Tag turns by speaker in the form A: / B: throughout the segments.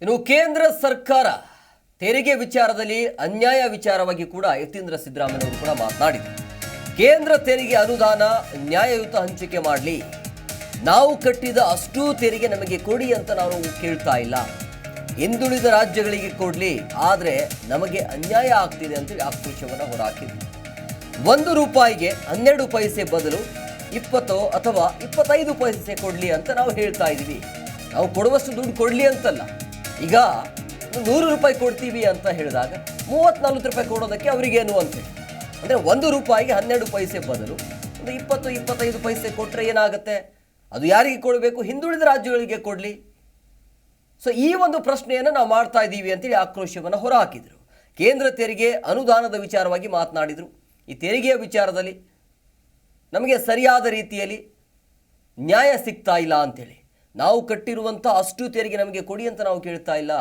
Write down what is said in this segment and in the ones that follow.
A: ಇನ್ನು ಕೇಂದ್ರ ಸರ್ಕಾರ ತೆರಿಗೆ ವಿಚಾರದಲ್ಲಿ ಅನ್ಯಾಯ ವಿಚಾರವಾಗಿ ಕೂಡ ಯತೀಂದ್ರ ಸಿದ್ದರಾಮಯ್ಯ ಅವರು ಕೂಡ ಮಾತನಾಡಿದರು. ಕೇಂದ್ರ ತೆರಿಗೆ ಅನುದಾನ ನ್ಯಾಯಯುತ ಹಂಚಿಕೆ ಮಾಡಲಿ, ನಾವು ಕಟ್ಟಿದ ಅಷ್ಟೂ ತೆರಿಗೆ ನಮಗೆ ಕೊಡಿ ಅಂತ ನಾವು ಕೇಳ್ತಾ ಇಲ್ಲ, ಹಿಂದುಳಿದ ರಾಜ್ಯಗಳಿಗೆ ಕೊಡಲಿ, ಆದರೆ ನಮಗೆ ಅನ್ಯಾಯ ಆಗ್ತಿದೆ ಅಂತೇಳಿ ಆಕ್ರೋಶವನ್ನು ಹೊರಹಾಕಿದ್ರು. 1 ರೂಪಾಯಿಗೆ 12 ಪೈಸೆ ಬದಲು 20 ಅಥವಾ 25 ಪೈಸೆ ಕೊಡಲಿ ಅಂತ ನಾವು ಹೇಳ್ತಾ ಇದ್ದೀವಿ. ನಾವು ಕೊಡುವಷ್ಟು ದುಡ್ಡು ಕೊಡಲಿ ಅಂತಲ್ಲ. ಈಗ 100 ರೂಪಾಯಿ ಕೊಡ್ತೀವಿ ಅಂತ ಹೇಳಿದಾಗ 30-40 ರೂಪಾಯಿ ಕೊಡೋದಕ್ಕೆ ಅವರಿಗೇನು ಅಂತೇಳಿ, ಅಂದರೆ 1 ರೂಪಾಯಿಗೆ 12 ಪೈಸೆ ಬದಲು ಒಂದು 20-25 ಪೈಸೆ ಕೊಟ್ಟರೆ ಏನಾಗುತ್ತೆ? ಅದು ಯಾರಿಗೆ ಕೊಡಬೇಕು? ಹಿಂದುಳಿದ ರಾಜ್ಯಗಳಿಗೆ ಕೊಡಲಿ. ಸೊ ಈ ಒಂದು ಪ್ರಶ್ನೆಯನ್ನು ನಾವು ಮಾಡ್ತಾ ಇದ್ದೀವಿ ಅಂತೇಳಿ ಆಕ್ರೋಶವನ್ನು ಹೊರಹಾಕಿದರು. ಕೇಂದ್ರ ತೆರಿಗೆ ಅನುದಾನದ ವಿಚಾರವಾಗಿ ಮಾತನಾಡಿದರು. ಈ ತೆರಿಗೆಯ ವಿಚಾರದಲ್ಲಿ ನಮಗೆ ಸರಿಯಾದ ರೀತಿಯಲ್ಲಿ ನ್ಯಾಯ ಸಿಗ್ತಾ ಇಲ್ಲ ಅಂತೇಳಿ, ನಾವು ಕಟ್ಟಿರುವಂಥ ಅಷ್ಟು ತೆರಿಗೆ ನಮಗೆ ಕೊಡಿ ಅಂತ ನಾವು ಕೇಳ್ತಾ ಇಲ್ಲ,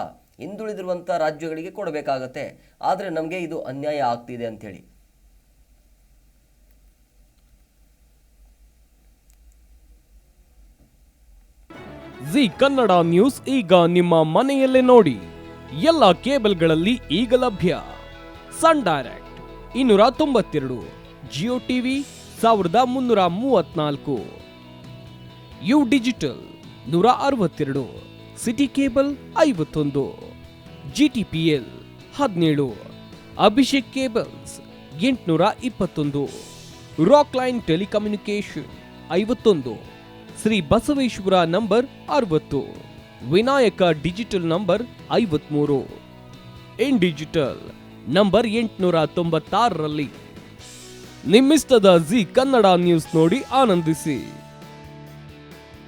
A: ಹಿಂದುಳಿದಿರುವಂಥ ರಾಜ್ಯಗಳಿಗೆ ಕೊಡಬೇಕಾಗತ್ತೆ, ಆದರೆ ನಮಗೆ ಇದು ಅನ್ಯಾಯ ಆಗ್ತಿದೆ ಅಂಥೇಳಿ.
B: ಜಿ ಕನ್ನಡ ನ್ಯೂಸ್ ಈಗ ನಿಮ್ಮ ಮನೆಯಲ್ಲೇ ನೋಡಿ. ಎಲ್ಲ ಕೇಬಲ್ಗಳಲ್ಲಿ ಈಗ ಲಭ್ಯ. Sun Direct 292, Jio TV 1334, U digital 162, SITI cable 51, GTPL 17, Abhishek cables 821, Rockline telecommunication 51, Shri Basaveshwara number 60, Vinayaka digital number 53, in digital number 896ರಲ್ಲಿ ನಿಮ್ಮಿಸ್ತದ ಜಿ ಕನ್ನಡ ನ್ಯೂಸ್ ನೋಡಿ ಆನಂದಿಸಿ.